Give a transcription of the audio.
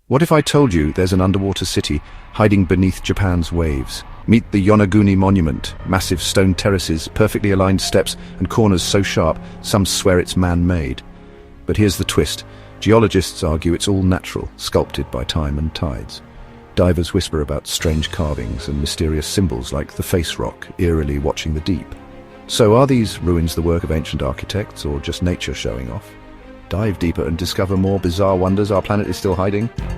What if I told you there's an underwater city hiding beneath Japan's waves? Meet the Yonaguni Monument, massive stone terraces, perfectly aligned steps, and corners so sharp, some swear it's man-made. But here's the twist. Geologists argue it's all natural, sculpted by time and tides. Divers whisper about strange carvings and mysterious symbols like the face rock, eerily watching the deep. So are these ruins the work of ancient architects or just nature showing off? Dive deeper and discover more bizarre wonders our planet is still hiding.